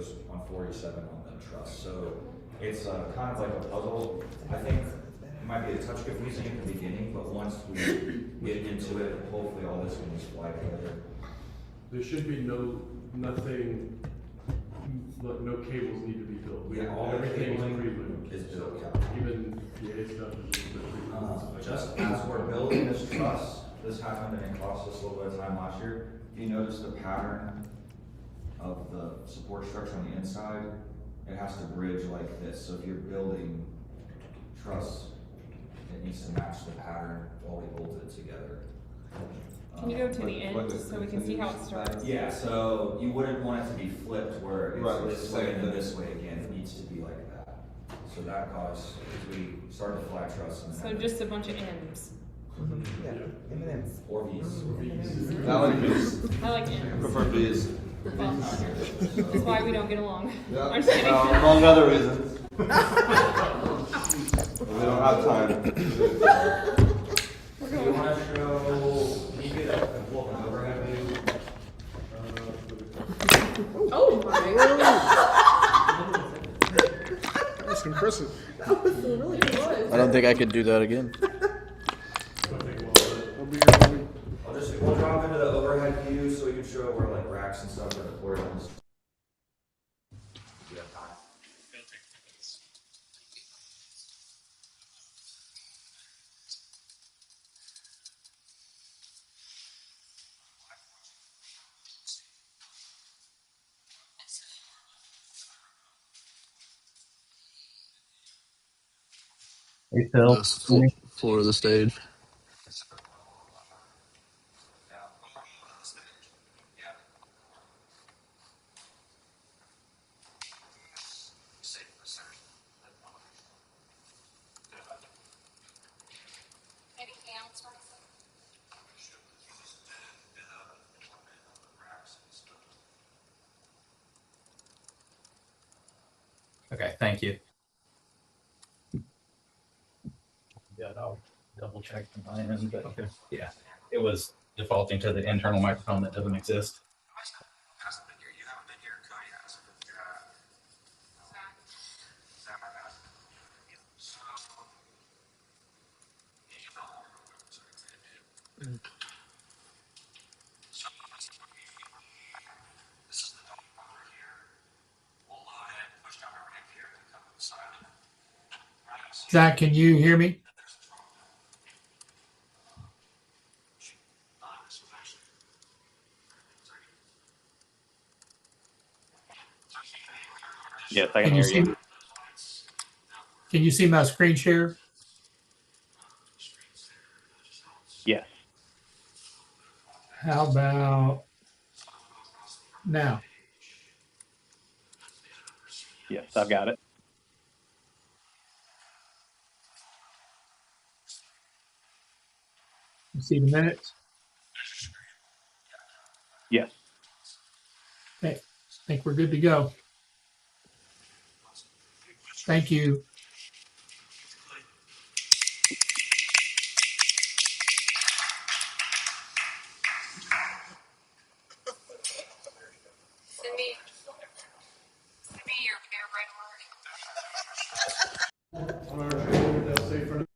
goes on 47 on the truss. So it's kind of like a puzzle. I think it might be a touch confusing at the beginning, but once we get into it, hopefully all this can just fly together. There should be nothing, like no cables need to be built. Yeah, all the everything cabling is built, yeah. Even the A stuff is a little bit Just as we're building this truss, this happened and it cost us a little bit of time last year. If you notice the pattern of the support structure on the inside, it has to bridge like this. So if you're building truss, it needs to match the pattern while we bolt it together. Can you go to the end so we can see how it starts? Yeah, so you wouldn't want it to be flipped where it's Right, this way and then this way again. It needs to be like that. So that caused, as we started the flat truss. And So just a bunch of M's. Yeah, M&Ms. or V's. I like V's. I like M's. Prefer V's. Well, that's why we don't get along. Yeah. I'm just kidding. Among other reasons. We don't have time. Do you want to show, can you get a pull up an overhead view? Oh my god. That's impressive. That was really close. I don't think I could do that again. We'll drop into the overhead view so we can show where like racks and stuff are deployed on this. You have time. Hey, Phil. The floor of the stage. Okay, thank you. Yeah, I'll double check my end, but okay. Yeah, it was defaulting to the internal microphone that doesn't exist. Zach, can you hear me? Yes, I Can you see? Can you see my screen share? Yes. How about now? Yes, I've got it. You see the minutes? Yes. Okay, I think we're good to go. Thank you. Send me your favorite word. On our training, they'll say for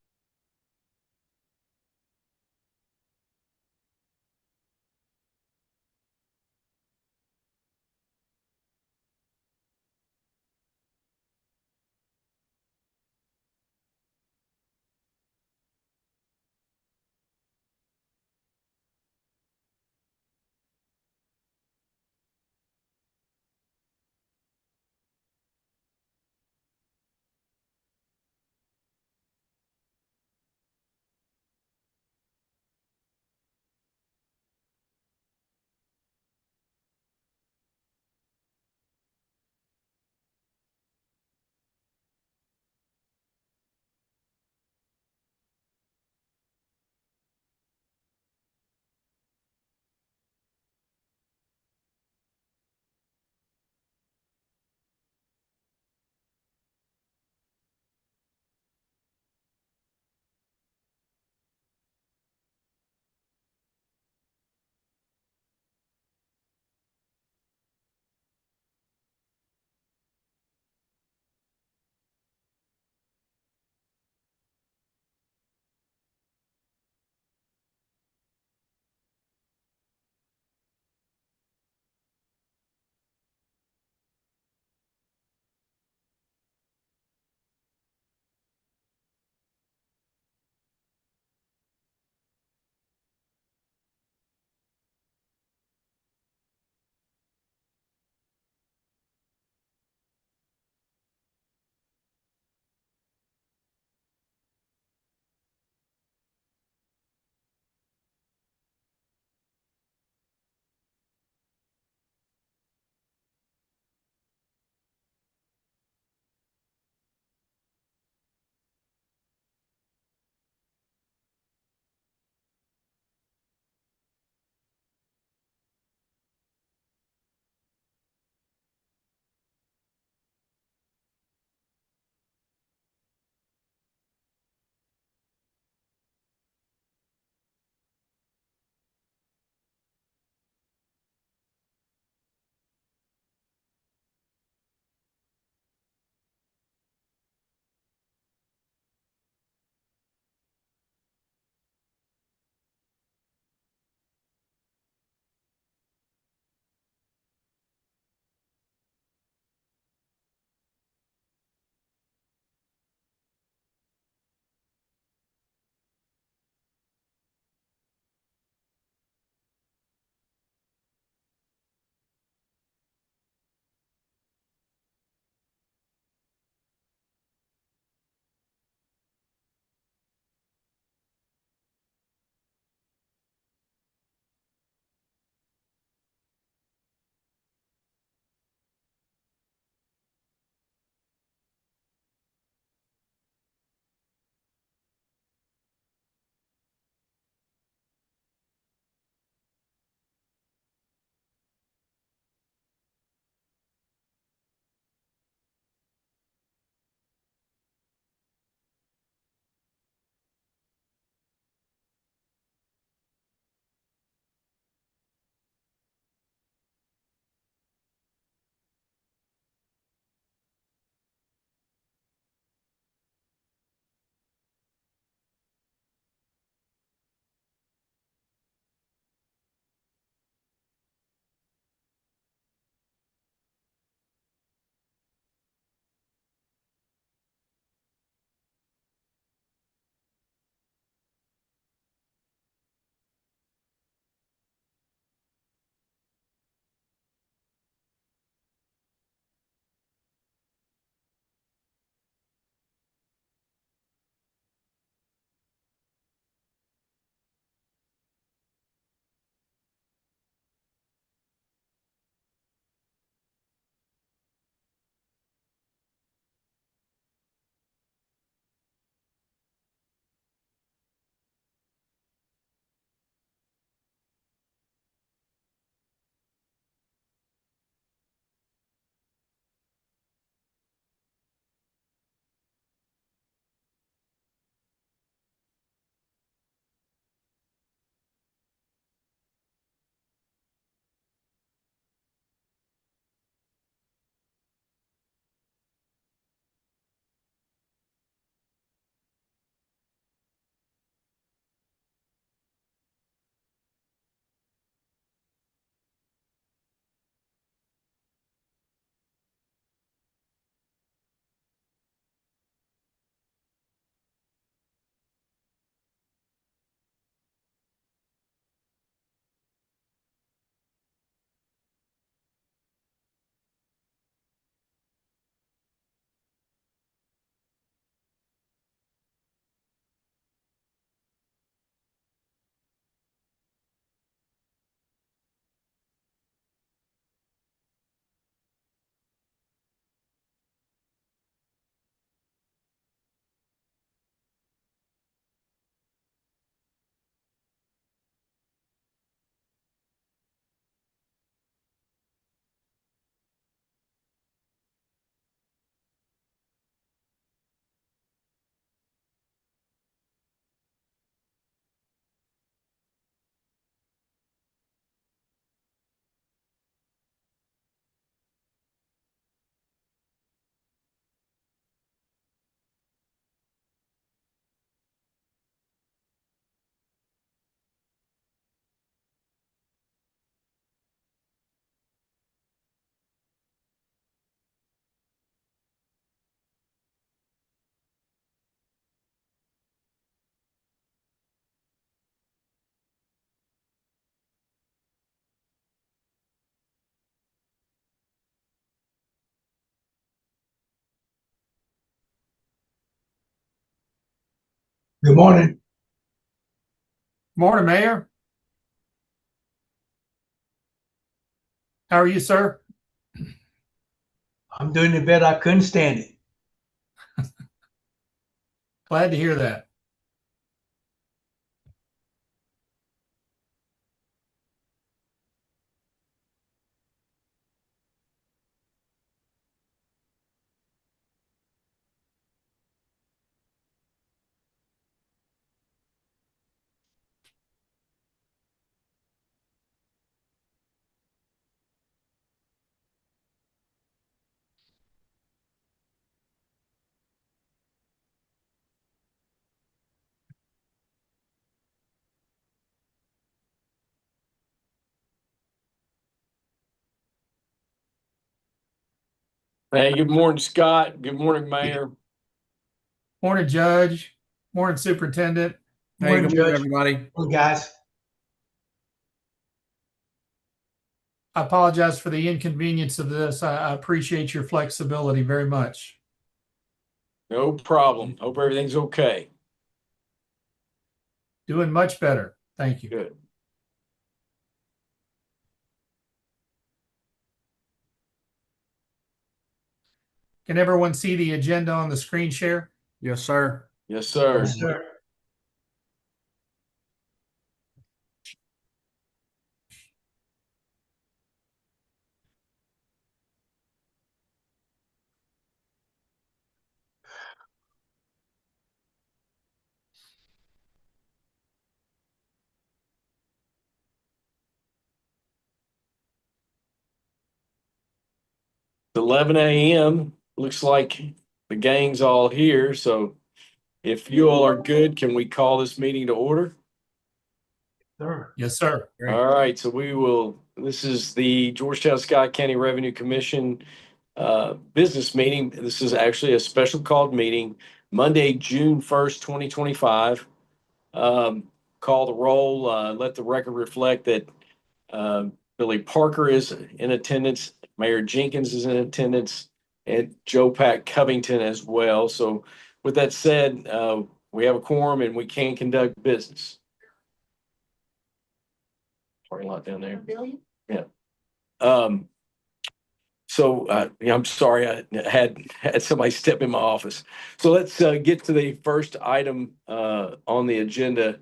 Good morning. Morning, Mayor. How are you, sir? I'm doing the best I couldn't stand it. Glad to hear that. Hey, good morning, Scott. Good morning, Mayor. Morning, Judge. Morning, Superintendent. Hey, Morning, good morning, everybody. Well, guys, I apologize for the inconvenience of this. I appreciate your flexibility very much. No problem. Hope everything's okay. Doing much better. Thank you. Good. Can everyone see the agenda on the screen share? yes, sir. Yes, sir. Yes, sir. It's 11 a.m. Looks like the gang's all here. So if you all are good, can we call this meeting to order? Sir. Yes, sir. All right. So this is the Georgetown Scott County Revenue Commission business meeting. This is actually a special called meeting, Monday, June 1st, 2025. Call the roll. Let the record reflect that Billy Parker is in attendance, Mayor Jenkins is in attendance, and Joe Pat Covington as well. So with that said, we have a quorum and we can conduct business. Parking lot down there. Yeah. I'm sorry, I had somebody step in my office. So let's get to the first item on the agenda.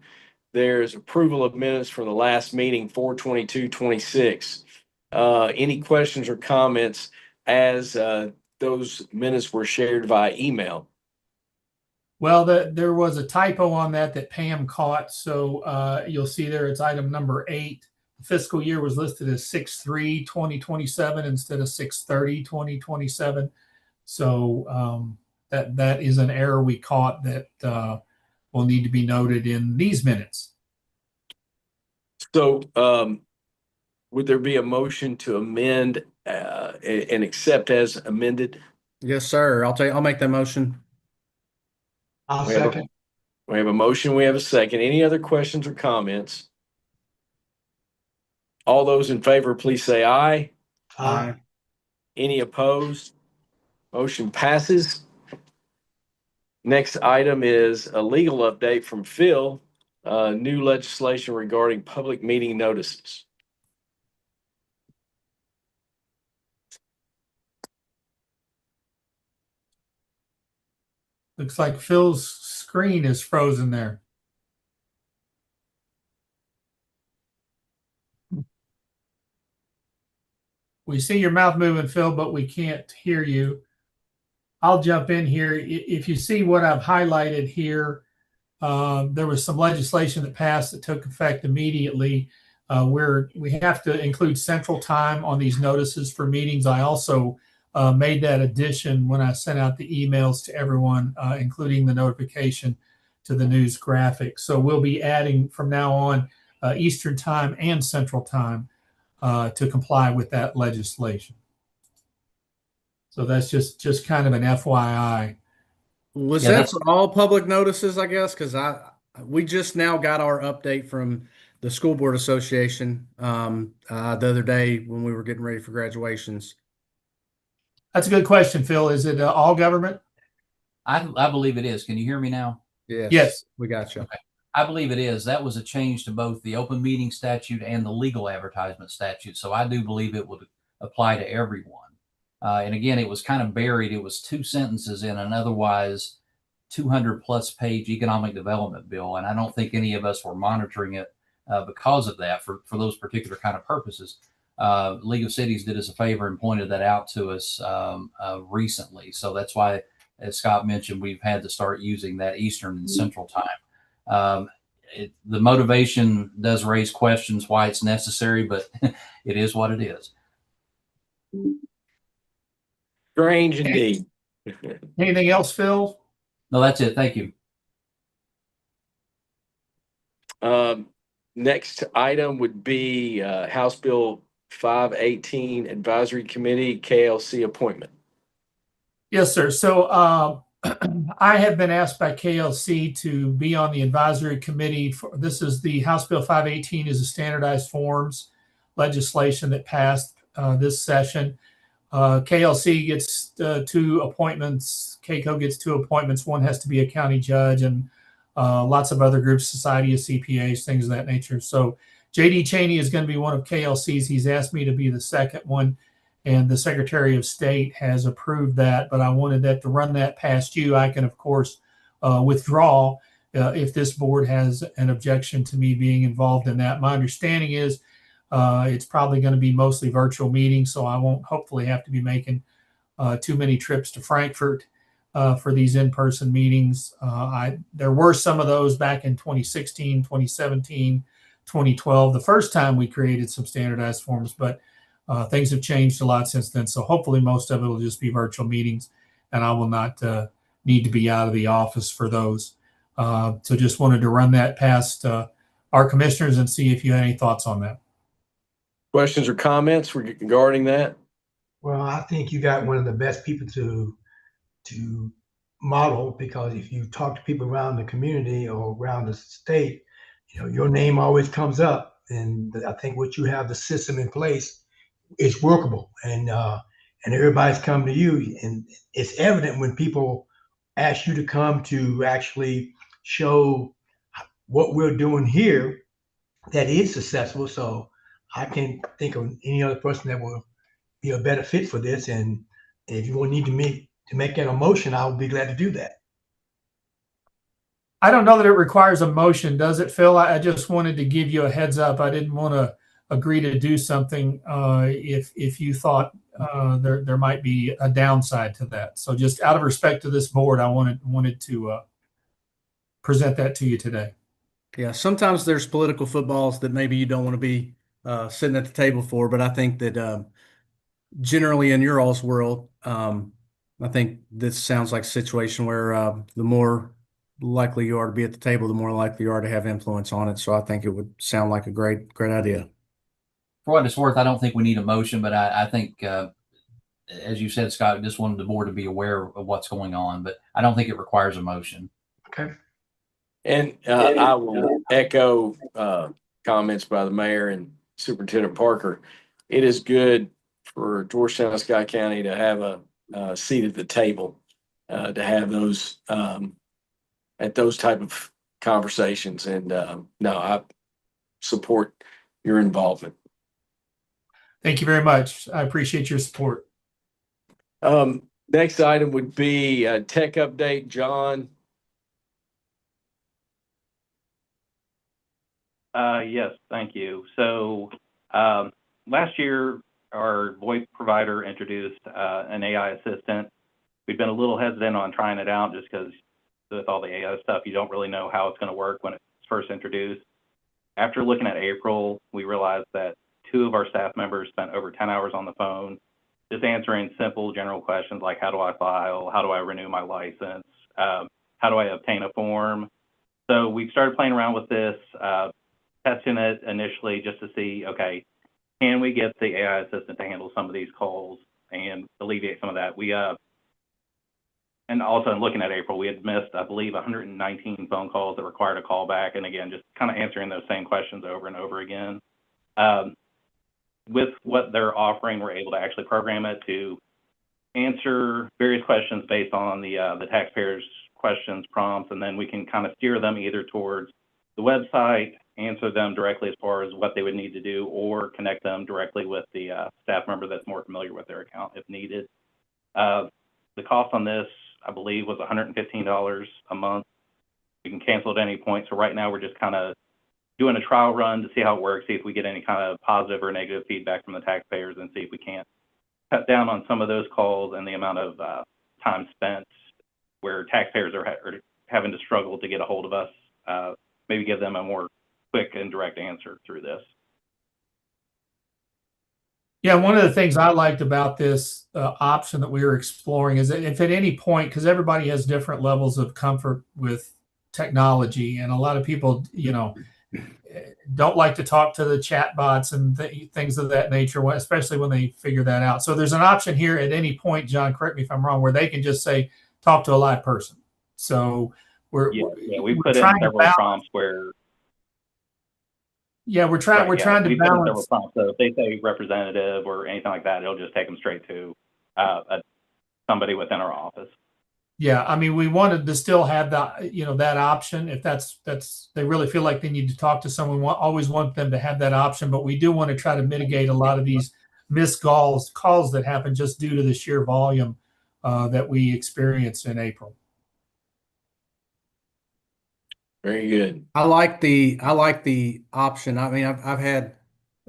There's approval of minutes from the last meeting, 4/22/26. Any questions or comments as those minutes were shared via email? Well, there was a typo on that Pam caught. So you'll see there it's item number 8. The fiscal year was listed as 6/3/2027 instead of 6/30/2027. So that is an error we caught that will need to be noted in these minutes. So would there be a motion to amend and accept as amended? Yes, sir. I'll make that motion. I'll We have a- second. We have a motion, we have a second. Any other questions or comments? All those in favor, please say aye. Aye. Any opposed? Motion passes. Next item is a legal update from Phil, new legislation regarding public meeting notices. Looks like Phil's screen is frozen there. We see your mouth moving, Phil, but we can't hear you. I'll jump in here. If you see what I've highlighted here, there was some legislation that passed that took effect immediately where we have to include central time on these notices for meetings. I also made that addition when I sent out the emails to everyone, including the notification to the news graphic. So we'll be adding from now on Eastern time and Central time to comply with that legislation. So that's just kind of an FYI. Was that for all public notices, I guess? Because we just now got our update from the School Board Association the other day when we were getting ready for graduations. That's a good question, Phil. Is it all government? I believe it is. Can you hear me now? Yes. We got you. I believe it is. That was a change to both the open meeting statute and the legal advertisement statute. So I do believe it would apply to everyone. And again, it was kind of buried. It was 2 sentences in an otherwise 200+ page economic development bill. And I don't think any of us were monitoring it because of that for those particular kind of purposes. League of Cities did us a favor and pointed that out to us recently. So that's why, as Scott mentioned, we've had to start using that Eastern and Central time. The motivation does raise questions why it's necessary, but it is what it is. Strange indeed. Anything else, Phil? No, that's it. Thank you. Next item would be House Bill 518 Advisory Committee KLC appointment. Yes, sir. So I have been asked by KLC to be on the advisory committee. This is the House Bill 518 is a standardized forms legislation that passed this session. KLC gets 2 appointments. KCO gets 2 appointments. One has to be a county judge, and lots of other groups, Society of CPAs, things of that nature. So JD Cheney is going to be one of KLC's. He's asked me to be the second one, and the Secretary of State has approved that, but I wanted that to run that past you. I can, of course, withdraw if this board has an objection to me being involved in that. My understanding is it's probably going to be mostly virtual meetings, so I won't hopefully have to be making too many trips to Frankfurt for these in-person meetings. There were some of those back in 2016, 2017, 2012, the first time we created some standardized forms, but things have changed a lot since then. So hopefully most of it will just be virtual meetings, and I will not need to be out of the office for those. So just wanted to run that past our commissioners and see if you had any thoughts on that. Questions or comments regarding that? Well, I think you got one of the best people to model, because if you talk to people around the community or around the state, your name always comes up. And I think what you have, the system in place, is workable, and everybody's come to you, and it's evident when people ask you to come to actually show what we're doing here that is successful. So I can't think of any other person that will be a better fit for this. And if you will need to make that a motion, I'll be glad to do that. I don't know that it requires a motion, does it, Phil? I just wanted to give you a heads up. I didn't want to agree to do something if you thought there might be a downside to that. So just out of respect to this board, I wanted to present that to you today. Yeah, sometimes there's political footballs that maybe you don't want to be sitting at the table for, but I think that generally in your all's world, I think this sounds like a situation where the more likely you are to be at the table, the more likely you are to have influence on it. So I think it would sound like a great idea. For what it's worth, I don't think we need a motion, but I think, as you said, Scott, just wanted the board to be aware of what's going on, but I don't think it requires a motion. Okay. And I will echo comments by the mayor and Superintendent Parker. It is good for Georgetown, Scott County to have a seat at the table, to have those at those type of conversations. And no, I support your involvement. Thank you very much. I appreciate your support. Next item would be a tech update, John. Yes, thank you. So last year, our VoIP provider introduced an AI assistant. We've been a little hesitant on trying it out just because with all the AI stuff, you don't really know how it's going to work when it's first introduced. After looking at April, we realized that 2 of our staff members spent over 10 hours on the phone just answering simple general questions like how do I file, how do I renew my license, how do I obtain a form. So we started playing around with this, testing it initially just to see, okay, can we get the AI assistant to handle some of these calls and alleviate some of that? And also in looking at April, we had missed, I believe, 119 phone calls that required a call back. And again, just kind of answering those same questions over and over again. With what they're offering, we're able to actually program it to answer various questions based on the taxpayer's questions, prompts, and then we can kind of steer them either towards the website, answer them directly as far as what they would need to do, or connect them directly with the staff member that's more familiar with their account if needed. The cost on this, I believe, was $115 a month. You can cancel at any point. So right now we're just kind of doing a trial run to see how it works, see if we get any kind of positive or negative feedback from the taxpayers, and see if we can't cut down on some of those calls and the amount of time spent where taxpayers are having to struggle to get a hold of us. Maybe give them a more quick and direct answer through this. Yeah, one of the things I liked about this option that we were exploring is that if at any point, because everybody has different levels of comfort with technology, and a lot of people, don't like to talk to the chat bots and things of that nature, especially when they figure that out. So there's an option here at any point, John, correct me if I'm wrong, where they can just say, talk to a live person. So we put in several prompts where. Yeah, we're trying to balance. So if they say representative or anything like that, it'll just take them straight to somebody within our office. Yeah, I mean, we wanted to still have that option. If that's they really feel like they need to talk to someone, we always want them to have that option. But we do want to try to mitigate a lot of these missed calls that happen just due to the sheer volume that we experienced in April. Very good. I like the option. I mean, I've had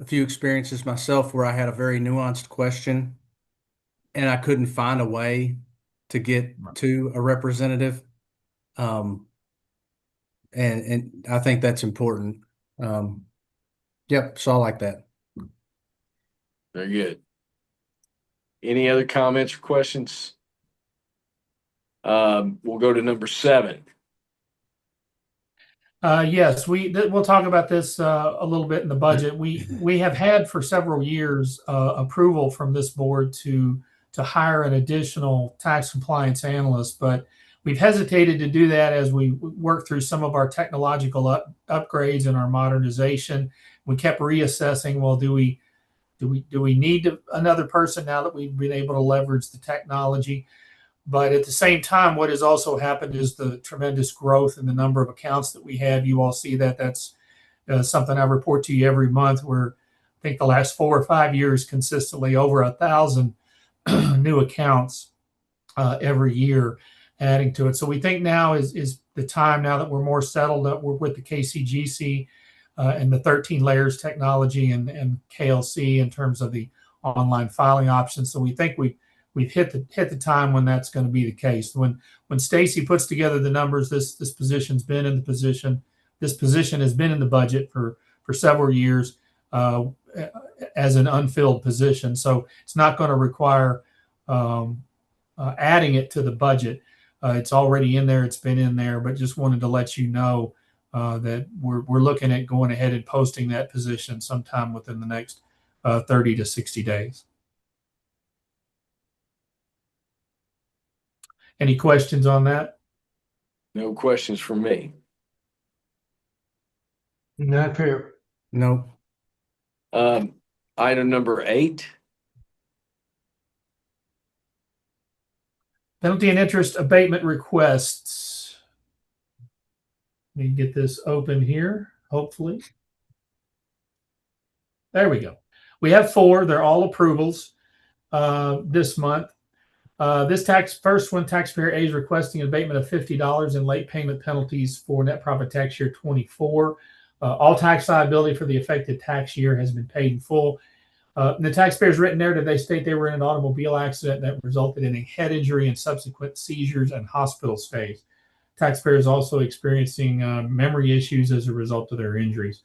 a few experiences myself where I had a very nuanced question and I couldn't find a way to get to a representative. And I think that's important. Yep. So I like that. Very good. Any other comments or questions? We'll go to number 7. Yes, we'll talk about this a little bit in the budget. We have had for several years approval from this board to hire an additional tax compliance analyst, but we've hesitated to do that as we work through some of our technological upgrades and our modernization. We kept reassessing. Well, do we need another person now that we've been able to leverage the technology? But at the same time, what has also happened is the tremendous growth in the number of accounts that we have. You all see that. That's something I report to you every month, where I think the last 4 or 5 years consistently over 1,000 new accounts every year adding to it. So we think now is the time, now that we're more settled up, we're with the KCGC and the 13 layers technology and KLC in terms of the online filing options. So we think we've hit the time when that's going to be the case. When Stacy puts together the numbers, this position's been in the position. This position has been in the budget for several years as an unfilled position. So it's not going to require adding it to the budget. It's already in there. It's been in there, but just wanted to let you know that we're looking at going ahead and posting that position sometime within the next 30 to 60 days. Any questions on that? No questions from me. Not fair. No. Item number 8. Penalty and interest abatement requests. Let me get this open here, hopefully. There we go. We have 4. They're all approvals this month. First one, taxpayer A is requesting an abatement of $50 in late payment penalties for net profit tax year 24. All tax liability for the affected tax year has been paid in full. In the taxpayer's written narrative, they state they were in an automobile accident that resulted in a head injury and subsequent seizures and hospital stays. Taxpayers also experiencing memory issues as a result of their injuries.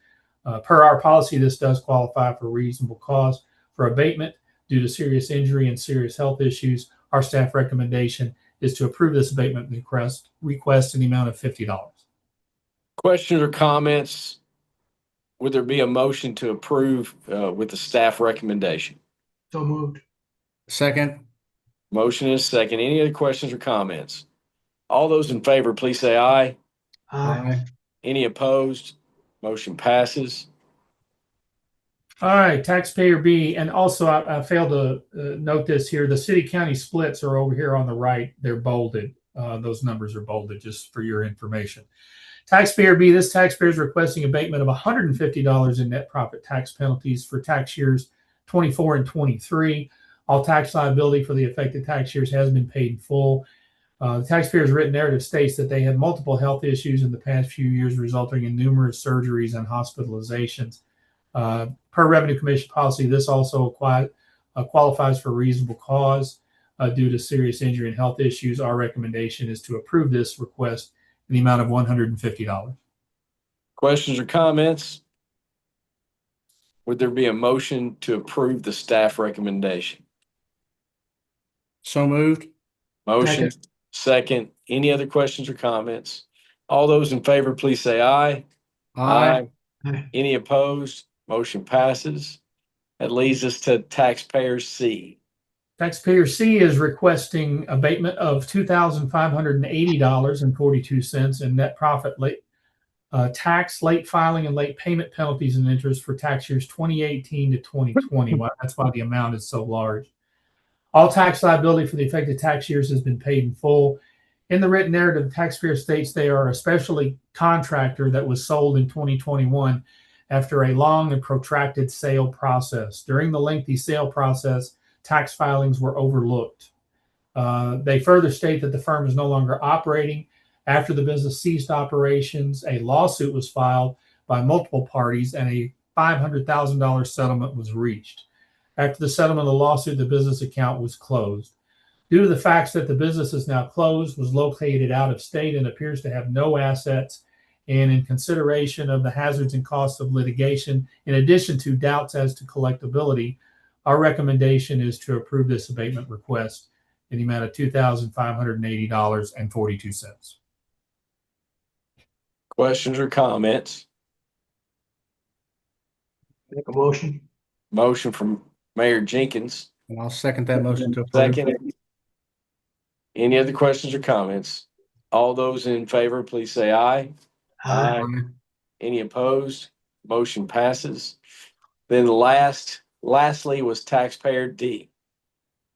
Per our policy, this does qualify for reasonable cause for abatement due to serious injury and serious health issues. Our staff recommendation is to approve this abatement request in the amount of $50. Questions or comments? Would there be a motion to approve with the staff recommendation? So moved. Second. Motion is second. Any other questions or comments? All those in favor, please say aye. Aye. Any opposed? Motion passes. All right, taxpayer B, and also I failed to note this here. The city-county splits are over here on the right. They're bolded. Those numbers are bolded just for your information. Taxpayer B, this taxpayer is requesting abatement of $150 in net profit tax penalties for tax years 24 and 23. All tax liability for the affected tax years has been paid in full. The taxpayer's written narrative states that they had multiple health issues in the past few years, resulting in numerous surgeries and hospitalizations. Per Revenue Commission policy, this also qualifies for reasonable cause due to serious injury and health issues. Our recommendation is to approve this request in the amount of $150. Questions or comments? Would there be a motion to approve the staff recommendation? So moved. Motion, second. Any other questions or comments? All those in favor, please say aye. Aye. Any opposed? Motion passes. That leads us to taxpayer C. Taxpayer C is requesting abatement of $2,580.42 in net profit tax, late filing, and late payment penalties and interest for tax years 2018 to 2020. That's why the amount is so large. All tax liability for the affected tax years has been paid in full. In the written narrative, the taxpayer states they are a specialty contractor that was sold in 2021 after a long and protracted sale process. During the lengthy sale process, tax filings were overlooked. They further state that the firm is no longer operating. After the business ceased operations, a lawsuit was filed by multiple parties and a $500,000 settlement was reached. After the settlement of the lawsuit, the business account was closed. Due to the facts that the business is now closed, was located out of state, and appears to have no assets, and in consideration of the hazards and costs of litigation, in addition to doubts as to collectability, our recommendation is to approve this abatement request in the amount of $2,580.42. Questions or comments? Make a motion. Motion from Mayor Jenkins. And I'll second that motion to approve. Second. Any other questions or comments? All those in favor, please say aye. Aye. Any opposed? Motion passes. Then lastly was taxpayer D.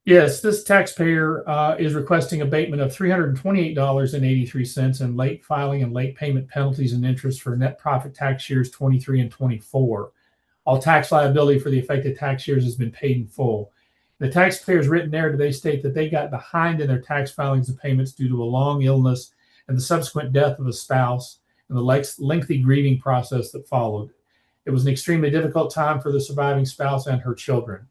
Yes, this taxpayer is requesting abatement of $328.83 in late filing and late payment penalties and interest for net profit tax years 23 and 24. All tax liability for the affected tax years has been paid in full. The taxpayer's written narrative, they state that they got behind in their tax filings and payments due to a long illness and the subsequent death of a spouse and the lengthy grieving process that followed. It was an extremely difficult time for the surviving spouse and her children.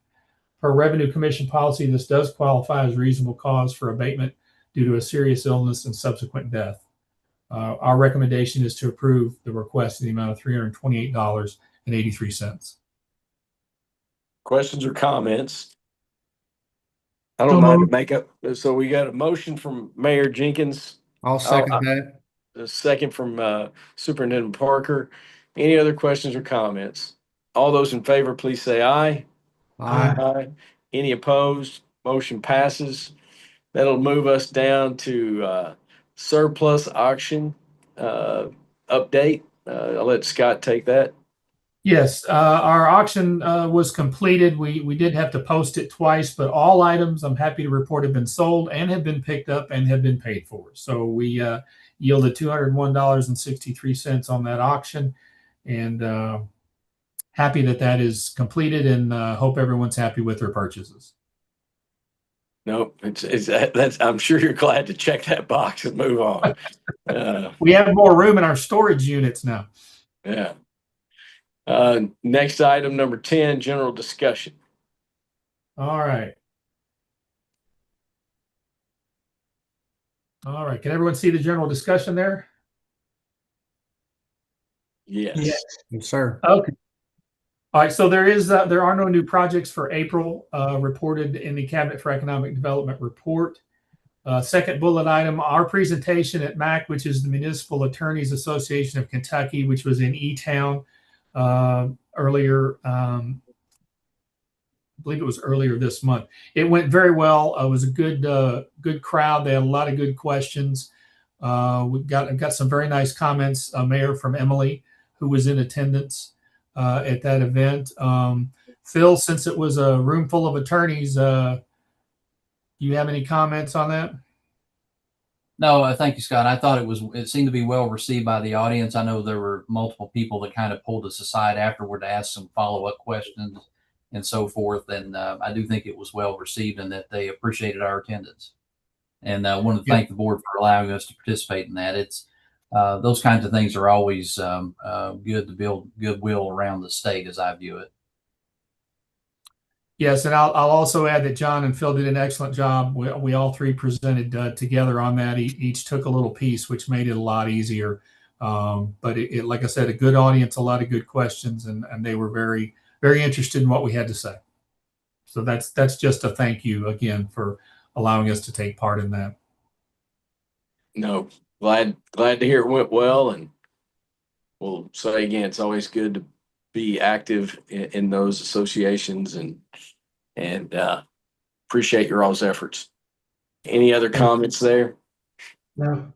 Per Revenue Commission policy, this does qualify as reasonable cause for abatement due to a serious illness and subsequent death. Our recommendation is to approve the request in the amount of $328.83. Questions or comments? I don't mind to make up. So we got a motion from Mayor Jenkins. I'll second that. A second from Superintendent Parker. Any other questions or comments? All those in favor, please say aye. Aye. Any opposed? Motion passes. That'll move us down to surplus auction update. I'll let Scott take that. Yes, our auction was completed. We did have to post it twice, but all items, I'm happy to report, have been sold and have been picked up and have been paid for. So we yielded $201.63 on that auction, and happy that is completed, and hope everyone's happy with their purchases. Nope, that's. I'm sure you're glad to check that box and move on. We have more room in our storage units now. Yeah. Next item, number 10, general discussion. All right. Can everyone see the general discussion there? Yes. Yes. Yes, sir. Okay. All right. So there are no new projects for April reported in the Cabinet for Economic Development report. Second bullet item, our presentation at MAC, which is the Municipal Attorneys Association of Kentucky, which was in E-Town earlier, I believe it was earlier this month. It went very well. It was a good crowd. They had a lot of good questions. We've got some very nice comments. Mayor from Emily, who was in attendance at that event. Phil, since it was a room full of attorneys, do you have any comments on that? No, thank you, Scott. I thought it seemed to be well received by the audience. I know there were multiple people that kind of pulled us aside afterward to ask some follow-up questions and so forth. And I do think it was well received and that they appreciated our attendance. And I want to thank the board for allowing us to participate in that. It's those kinds of things are always good to build goodwill around the state, as I view it. Yes, and I'll also add that John and Phil did an excellent job. We all three presented together on that. Each took a little piece, which made it a lot easier. But like I said, a good audience, a lot of good questions, and they were very, very interested in what we had to say. So that's just a thank you again for allowing us to take part in that. No, glad to hear it went well, and we'll say again, it's always good to be active in those associations, and appreciate your all's efforts. Any other comments there? No.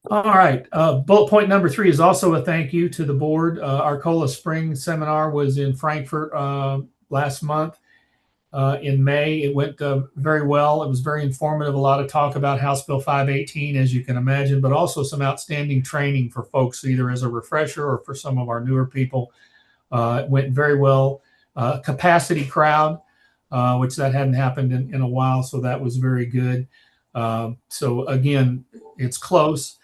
All right. Bullet point number 3 is also a thank you to the board. Our Cola Spring seminar was in Frankfurt last month. In May, it went very well. It was very informative. A lot of talk about House Bill 518, as you can imagine, but also some outstanding training for folks, either as a refresher or for some of our newer people. It went very well. Capacity crowd, which that hadn't happened in a while, so that was very good. So again, it's close.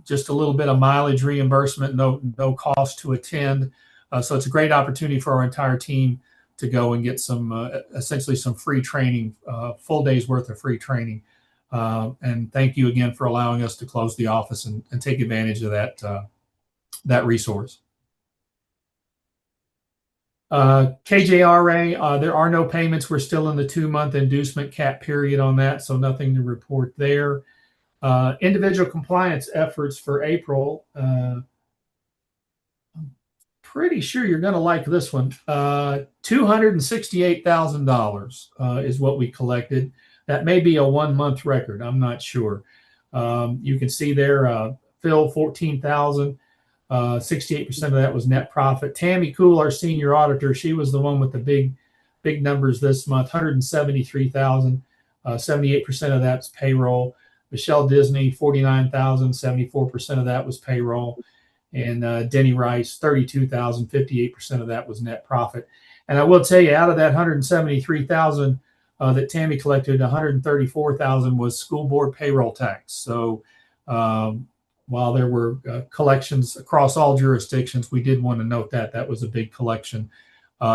Just a little bit of mileage reimbursement, no cost to attend. So it's a great opportunity for our entire team to go and get essentially some free training, full day's worth of free training. And thank you again for allowing us to close the office and take advantage of that resource. KJRA, there are no payments. We're still in the 2-month inducement cap period on that, so nothing to report there. Individual compliance efforts for April. I'm pretty sure you're going to like this one. $268,000 is what we collected. That may be a 1-month record. I'm not sure. You can see there, Phil, 14,000. 68% of that was net profit. Tammy Cool, our senior auditor, she was the one with the big numbers this month. 173,000. 78% of that's payroll. Michelle Disney, 49,000, 74% of that was payroll. And Denny Rice, 32,000, 58% of that was net profit. And I will tell you, out of that 173,000 that Tammy collected, 134,000 was school board payroll tax. So while there were collections across all jurisdictions, we did want to note that was a big collection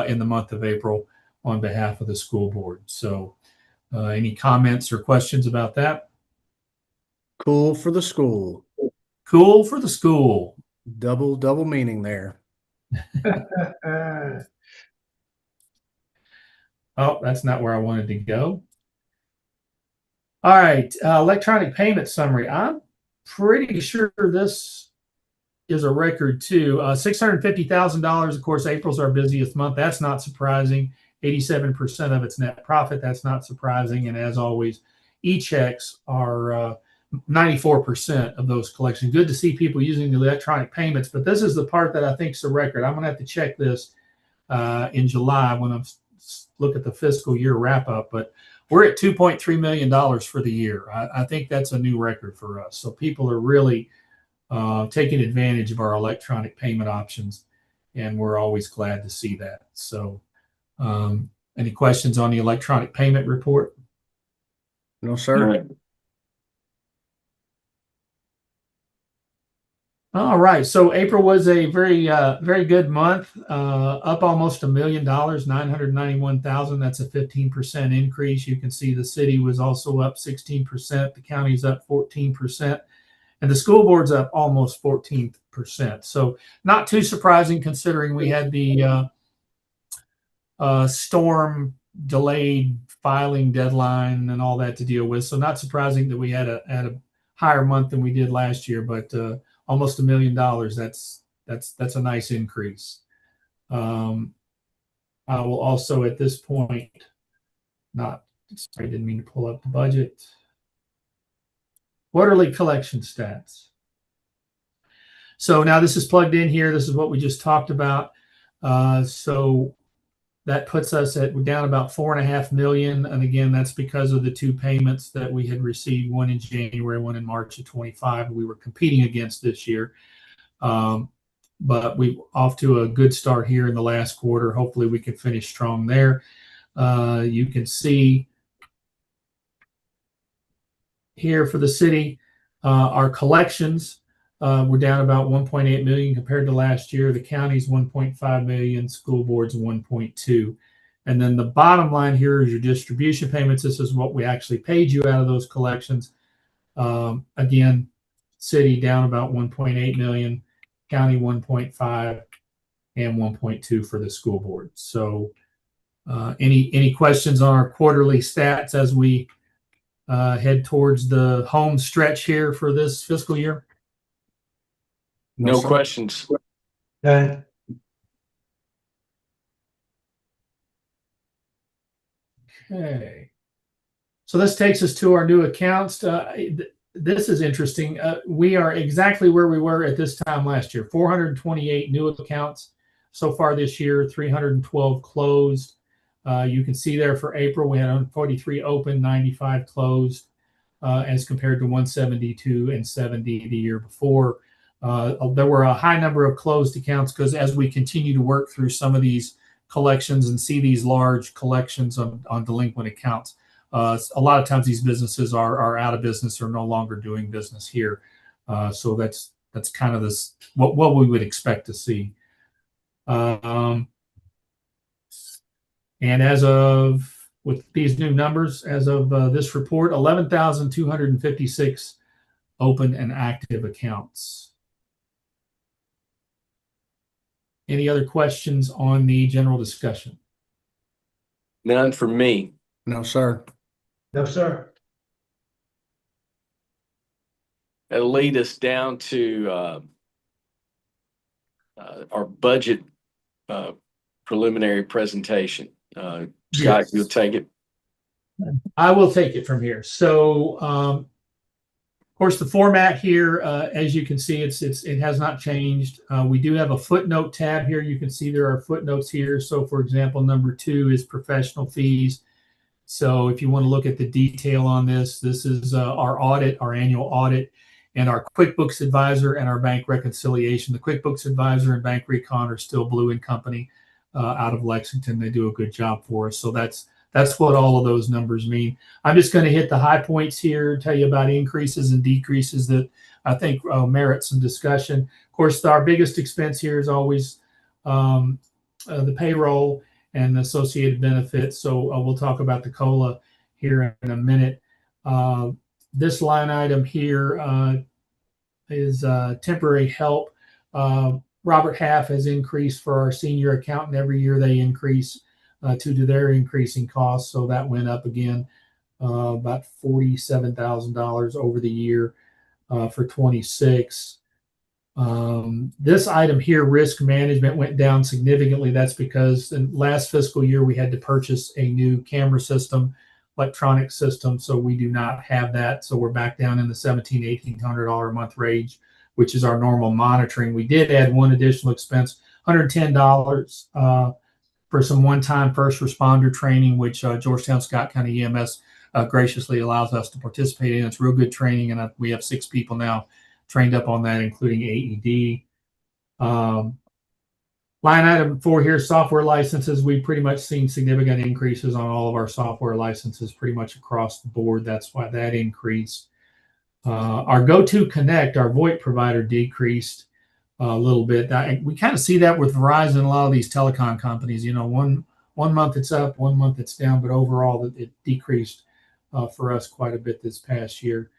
in the month of April on behalf of the school board. So any comments or questions about that? Cool for the school. Cool for the school. Double meaning there. Oh, that's not where I wanted to go. All right, electronic payment summary. I'm pretty sure this is a record too. $650,000. Of course, April's our busiest month. That's not surprising. 87% of it's net profit. That's not surprising. And as always, e-checks are 94% of those collections. Good to see people using the electronic payments, but this is the part that I think is a record. I'm going to have to check this in July when I'm look at the fiscal year wrap up, but we're at $2.3 million for the year. I think that's a new record for us. So people are really taking advantage of our electronic payment options, and we're always glad to see that. So any questions on the electronic payment report? No, sir. All right. So April was a very good month, up almost $1 million, 991,000. That's a 15% increase. You can see the city was also up 16%. The county's up 14%. And the school board's up almost 14%. So not too surprising considering we had the storm delayed filing deadline and all that to deal with. So not surprising that we had a higher month than we did last year, but almost $1 million. That's a nice increase. I will also at this point sorry, didn't mean to pull up the budget. Quarterly collection stats. So now this is plugged in here. This is what we just talked about. So that puts us at down about $4.5 million. And again, that's because of the two payments that we had received, one in January, one in March of 25. We were competing against this year. But we're off to a good start here in the last quarter. Hopefully we can finish strong there. You can see here for the city, our collections were down about 1.8 million compared to last year. The county's 1.5 million, school board's 1.2. And then the bottom line here is your distribution payments. This is what we actually paid you out of those collections. Again, city down about 1.8 million, county 1.5, and 1.2 for the school board. So any questions on our quarterly stats as we head towards the home stretch here for this fiscal year? No questions. Done. Okay. So this takes us to our new accounts. This is interesting. We are exactly where we were at this time last year. 428 new accounts so far this year, 312 closed. You can see there for April, we had 143 open, 95 closed, as compared to 172 and 70 the year before. There were a high number of closed accounts because as we continue to work through some of these collections and see these large collections on delinquent accounts, a lot of times these businesses are out of business or no longer doing business here. So that's kind of this what we would expect to see. And as of with these new numbers, as of this report, 11,256 open and active accounts. Any other questions on the general discussion? None for me. No, sir. No, sir. That'll lead us down to our budget preliminary presentation. Scott, Yes. you'll take it. I will take it from here. So, of course, the format here, as you can see, it has not changed. We do have a footnote tab here. You can see there are footnotes here. So, for example, number 2 is professional fees. So, if you want to look at the detail on this, this is our audit, our annual audit, and our QuickBooks Advisor and our bank reconciliation. The QuickBooks Advisor and Bank Recon are still Blue and Company out of Lexington. They do a good job for us. So that's what all of those numbers mean. I'm just going to hit the high points here, tell you about increases and decreases that I think merit some discussion. Of course, our biggest expense here is always the payroll and the associated benefits. So we'll talk about the COLA here in a minute. This line item here is temporary help. Robert Half has increased for our senior accountant. Every year they increase to their increasing costs. So that went up again about $47,000 over the year for 26. This item here, risk management, went down significantly. That's because in last fiscal year we had to purchase a new camera system, electronic system. So we do not have that. So we're back down in the $1,700, $1,800 a month range, which is our normal monitoring. We did add one additional expense, $110 for some one-time first responder training, which Georgetown Scott County EMS graciously allows us to participate in. It's real good training, and we have 6 people now trained up on that, including AED. Line item 4 here, software licenses. We've pretty much seen significant increases on all of our software licenses pretty much across the board. That's why that increased. Our Go-To Connect, our VoIP provider, decreased a little bit. We kind of see that with Verizon and a lot of these telecom companies. You know, one month it's up, 1 month it's down, but overall it decreased for us quite a bit this past year.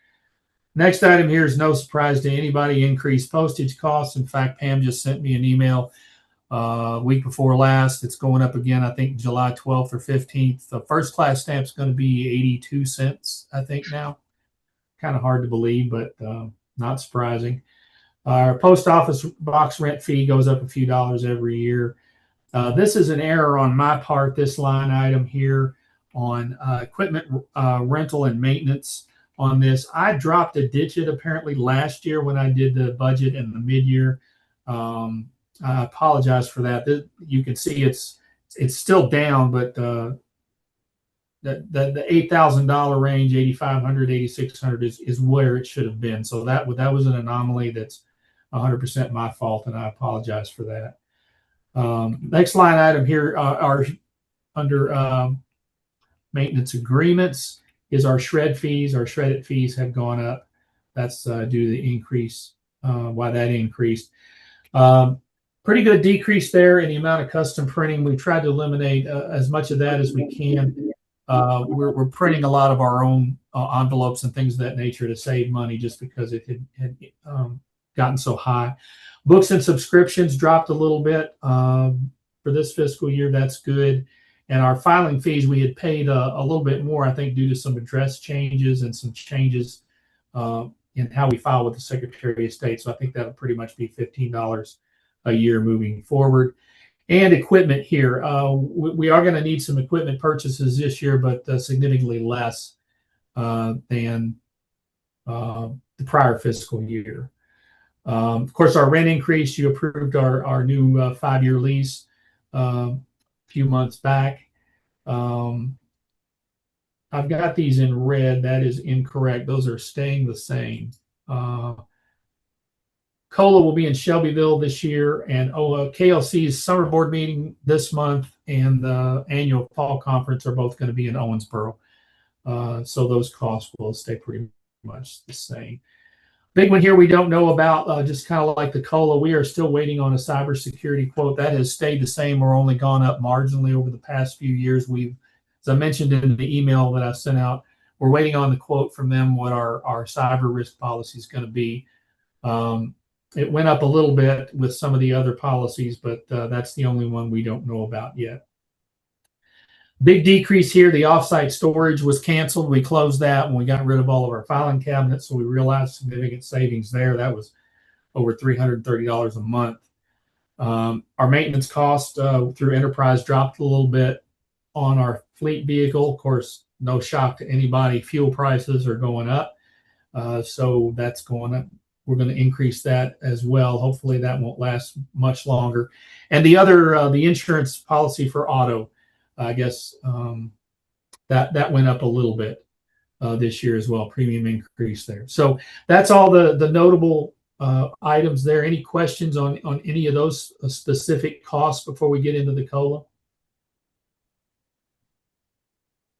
Next item here is no surprise to anybody, increased postage costs. In fact, Pam just sent me an email week before last. It's going up again, I think July 12th or 15th. The first class stamp is going to be 82 cents, I think now. Kind of hard to believe, but not surprising. Our post office box rent fee goes up a few dollars every year. This is an error on my part, this line item here on equipment rental and maintenance on this. I dropped a digit apparently last year when I did the budget and the mid-year. I apologize for that. You can see it's still down, but the $8,000 range, 8,500, 8,600 is where it should have been. So that was an anomaly. That's 100% my fault, and I apologize for that. Next line item here are under maintenance agreements is our shred fees. Our shredded fees have gone up. That's due to the increase. Why that increased. Pretty good decrease there in the amount of custom printing. We tried to eliminate as much of that as we can. We're printing a lot of our own envelopes and things of that nature to save money just because it had gotten so high. Books and subscriptions dropped a little bit for this fiscal year. That's good. And our filing fees, we had paid a little bit more, I think, due to some address changes and some changes in how we file with the Secretary of State. So I think that'll pretty much be $15 a year moving forward. And equipment here. We are going to need some equipment purchases this year, but significantly less than the prior fiscal year. Of course, our rent increase, you approved our new 5-year lease a few months back. I've got these in red. That is incorrect. Those are staying the same. COLA will be in Shelbyville this year, and KLC's summer board meeting this month and the annual fall conference are both going to be in Owensboro. So those costs will stay pretty much the same. Big one here we don't know about, just kind of like the COLA. We are still waiting on a cybersecurity quote. That has stayed the same or only gone up marginally over the past few years. As I mentioned in the email that I sent out, we're waiting on the quote from them what our cyber risk policy is going to be. It went up a little bit with some of the other policies, but that's the only one we don't know about yet. Big decrease here. The offsite storage was canceled. We closed that when we got rid of all of our filing cabinets, so we realized significant savings there. That was over $330 a month. Our maintenance cost through Enterprise dropped a little bit on our fleet vehicle. Of course, no shock to anybody. Fuel prices are going up, so that's going up. We're going to increase that as well. Hopefully that won't last much longer. And the other, the insurance policy for auto, I guess that went up a little bit this year as well. Premium increase there. So that's all the notable items there. Any questions on any of those specific costs before we get into the COLA?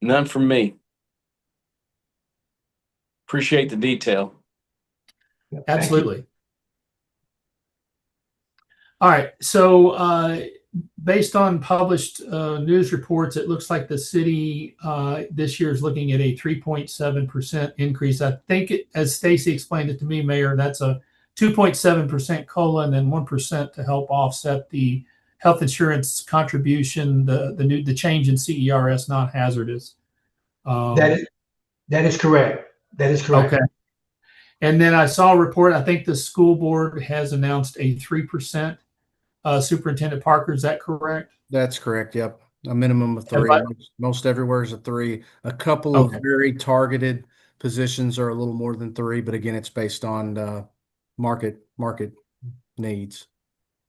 None from me. Appreciate the detail. Absolutely. All right. So based on published news reports, it looks like the city this year is looking at a 3.7% increase. I think, as Stacy explained it to me, Mayor, that's a 2.7% COLA and then 1% to help offset the health insurance contribution, the change in CERS non-hazardous. That is correct. That is correct. Okay. And then I saw a report, I think the school board has announced a 3%. Superintendent Parker, is that correct? That's correct. Yep. A minimum of 3. Most everywhere is a 3. A couple of very targeted positions are a little more than 3, but again, it's based on market needs.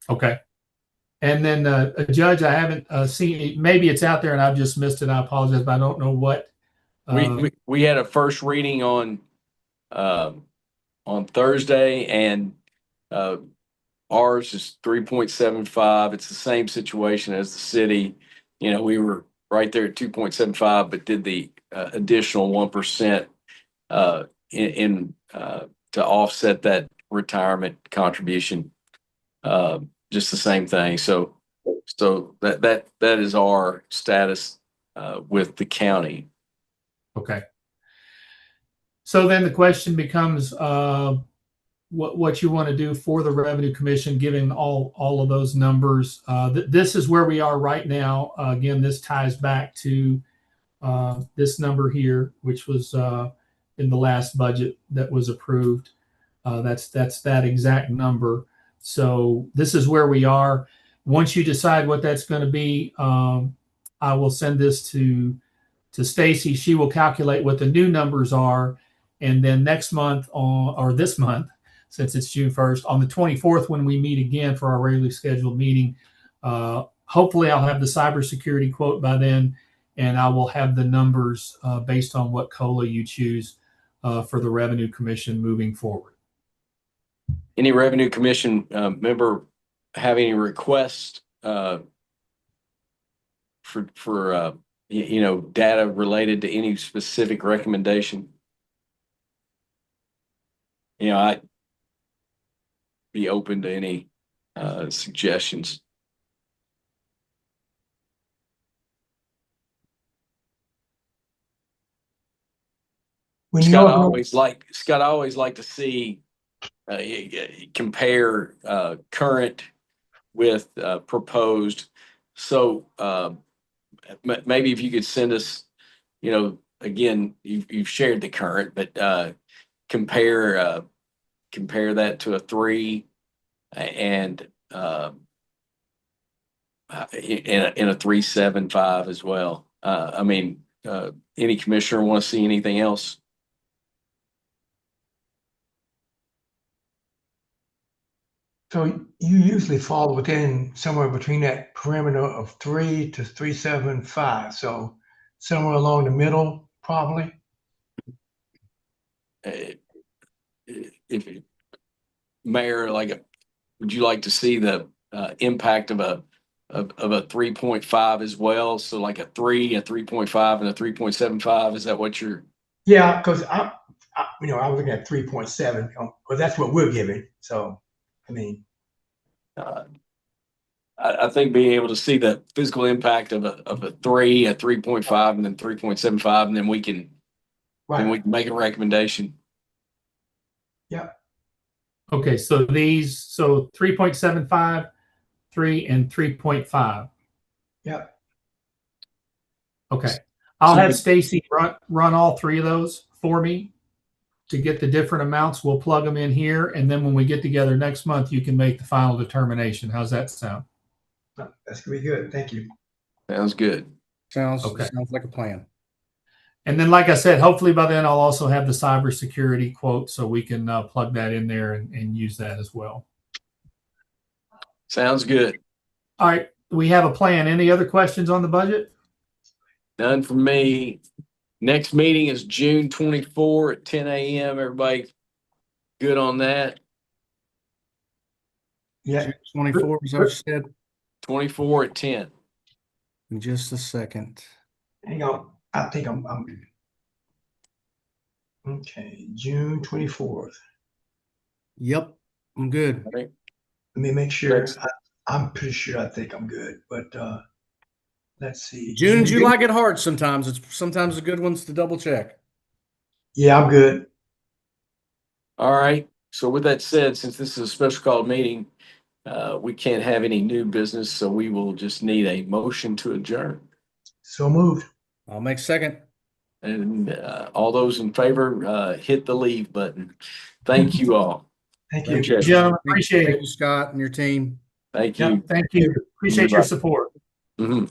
Okay. And then a judge, I haven't seen, maybe it's out there and I've just missed it. I apologize, but I don't know what. We had a first reading on Thursday, and ours is 3.75. It's the same situation as the city. You know, we were right there at 2.75, but did the additional 1% to offset that retirement contribution. Just the same thing. So that is our status with the county. Okay. So then the question becomes what you want to do for the Revenue Commission, given all of those numbers. This is where we are right now. Again, this ties back to this number here, which was in the last budget that was approved. That's that exact number. So this is where we are. Once you decide what that's going to be, I will send this to Stacy. She will calculate what the new numbers are. And then next month, or this month, since it's June 1st, on the 24th, when we meet again for our regularly scheduled meeting, hopefully I'll have the cybersecurity quote by then, and I will have the numbers based on what COLA you choose for the Revenue Commission moving forward. Any Revenue Commission member have any requests for data related to any specific recommendation? I'd be open to any suggestions. Scott, I always like to see compare current with proposed. So maybe if you could send us, again, you've shared the current, but compare that to a 3 and in a 3.75 as well. Any commissioner want to see anything else? So you usually fall within somewhere between that perimeter of 3 to 3.75. So somewhere along the middle, probably. If Mayor, would you like to see the impact of a 3.5 as well? So like a 3, a 3.5, and a 3.75. Is that what you're? Yeah, because I was looking at 3.7, but that's what we're giving. So, I think being able to see the physical impact of a 3, a 3.5, and then 3.75, and then we can make a recommendation. Yeah. Okay, so 3.75, 3, and 3.5. Yeah. Okay. I'll have Stacy run all 3 of those for me to get the different amounts. We'll plug them in here, and then when we get together next month, you can make the final determination. How's that sound? That's gonna be good. Thank you. Sounds good. Sounds like a plan. And then, like I said, hopefully by then I'll also have the cybersecurity quote, so we can plug that in there and use that as well. Sounds good. All right, we have a plan. Any other questions on the budget? None from me. Next meeting is June 24 at 10 a.m. Everybody good on that? Yeah. June 24, is that what you said? 24 at 10. In just a second. Hang on. I think I'm okay. June 24th. Yep, I'm good. All right. Let me make sure. I'm pretty sure I think I'm good, but let's see. June, July get hard sometimes. It's sometimes the good ones to double check. Yeah, I'm good. All right. So with that said, since this is a special call meeting, we can't have any new business, so we will just need a motion to adjourn. So moved. I'll make second. And all those in favor, hit the leave button. Thank you all. Thank you. Gentlemen, appreciate Thank it. you, Scott, and your team. Thank you. Yep, thank you. Appreciate your support. Mm-hmm.